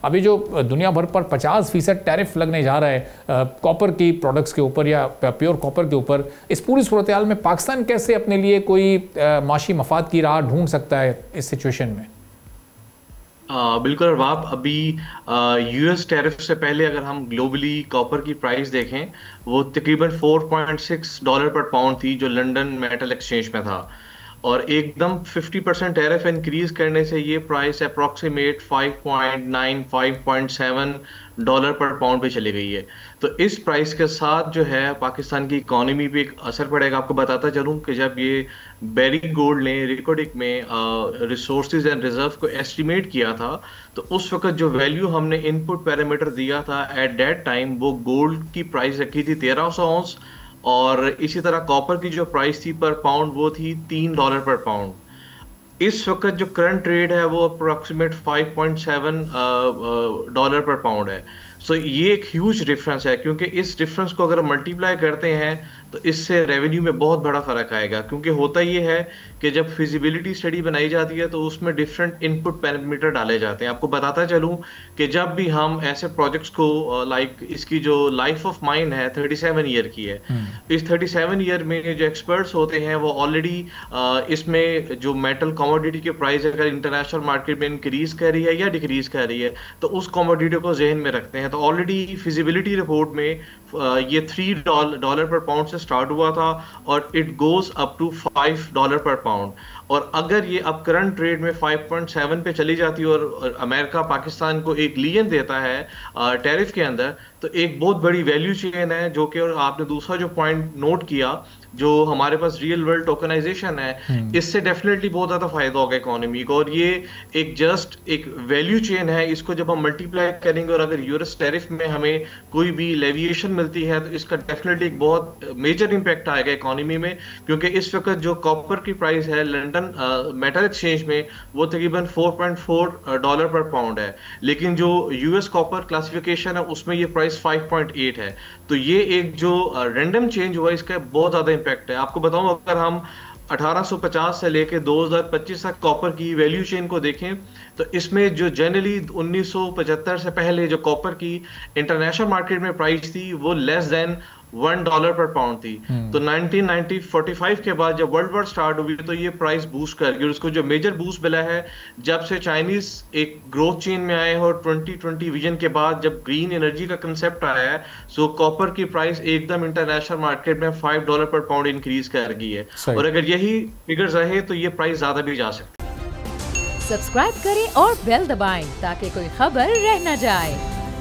अभी जो दुनिया भर पर 50% टैरिफ लगने जा रहा है कॉपर की प्रोडक्ट्स के ऊपर या प्योर कॉपर के ऊपर, इस पूरी सूरत हाल में पाकिस्तान कैसे अपने लिए कोई माशी मफाद की राह ढूंढ सकता है इस सिचुएशन में? बिल्कुल अरबाब, अभी यूएस टैरिफ से पहले अगर हम ग्लोबली कॉपर की प्राइस देखें, वो तकरीबन $4.6 पर पाउंड थी जो लंदन मेटल एक्सचेंज में था। और एकदम 50% टैरिफ इंक्रीज करने से ये प्राइस अप्रॉक्सीमेट 5.9 $5.7 पर पाउंड पे चली गई है। तो इस प्राइस के साथ जो है पाकिस्तान की इकोनॉमी पे एक असर पड़ेगा। आपको बताता चलूं कि जब ये बेरी गोल्ड ने रिकॉर्डिक में रिसोर्सेज एंड रिजर्व को एस्टिमेट किया था, तो उस वक्त जो वैल्यू हमने इनपुट पैरामीटर दिया था एट दैट टाइम, वो गोल्ड की प्राइस रखी थी 1300 ऑन्स, और इसी तरह कॉपर की जो प्राइस थी पर पाउंड वो थी $3 पर पाउंड। इस वक्त जो करंट ट्रेड है वो अप्रोक्सीमेट $5.7 पर पाउंड है। सो ये एक ह्यूज डिफरेंस है, क्योंकि इस डिफरेंस को अगर मल्टीप्लाई करते हैं तो इससे रेवेन्यू में बहुत बड़ा फर्क आएगा। क्योंकि होता ये है कि जब फिजिबिलिटी स्टडी बनाई जाती है तो उसमें डिफरेंट इनपुट पैरामीटर डाले जाते हैं। आपको बताता चलूं कि जब भी हम ऐसे प्रोजेक्ट्स को लाइक इसकी जो लाइफ ऑफ माइन है 37 ईयर की है, इस 37 ईयर में जो एक्सपर्ट्स होते हैं वो ऑलरेडी इसमें जो मेटल कमोडिटी की प्राइस अगर इंटरनेशनल मार्केट में इंक्रीज कर रही है या डिक्रीज कर रही है तो उस कमोडिटी को जहन में रखते हैं। तो ऑलरेडी फिजिबिलिटी रिपोर्ट में ये $3 पर पाउंड से स्टार्ट हुआ था और इट गोज अप टू $5 पर पाउंड। और अगर ये अब करंट ट्रेड में 5.7 पे चली जाती है और अमेरिका पाकिस्तान को एक लीन देता है टैरिफ के अंदर, तो एक बहुत बड़ी वैल्यू चेन है जो कि, और आपने दूसरा जो पॉइंट नोट किया, जो हमारे पास रियल वर्ल्ड टोकनाइजेशन है, इससे डेफिनेटली बहुत ज्यादा फायदा होगा इकोनॉमी को। और ये एक जस्ट एक वैल्यू चेन है, इसको जब हम मल्टीप्लाई करेंगे और अगर यूएस टैरिफ में हमें कोई भी लेविएशन मिलती है तो इसका डेफिनेटली एक बहुत मेजर इंपैक्ट आएगा इकोनॉमी में। क्योंकि इस वक्त जो कॉपर की प्राइस है लंदन मेटल एक्सचेंज में वो तकरीबन $4.4 पर पाउंड है, लेकिन जो यूएस कॉपर क्लासिफिकेशन है उसमें ये प्राइस 5.8 है। तो ये एक जो रैंडम चेंज हुआ इसका बहुत ज्यादा इम्पैक्ट है। आपको बताऊं, अगर हम 1850 से लेके 2025 तक कॉपर की वैल्यू चेन को देखें तो इसमें जो जनरली 1975 से पहले जो कॉपर की इंटरनेशनल मार्केट में प्राइस थी वो लेस देन $1 पर पाउंड थी। तो 1945 के बाद जब वर्ल्ड वॉर स्टार्ट हुई तो ये प्राइस बूस्ट कर गई। उसको जो मेजर बूस्ट मिला है जब से चाइनीज एक ग्रोथ चेन में आए और 2020 विजन के बाद जब ग्रीन एनर्जी का कंसेप्ट आया है, सो कॉपर की प्राइस एकदम इंटरनेशनल मार्केट में $5 पर पाउंड इंक्रीज कर गई है। और अगर यही फिगर्स रहे तो ये प्राइस ज्यादा भी जा सकती है। सब्सक्राइब करें और बेल दबाएं ताकि कोई खबर रह न जाए।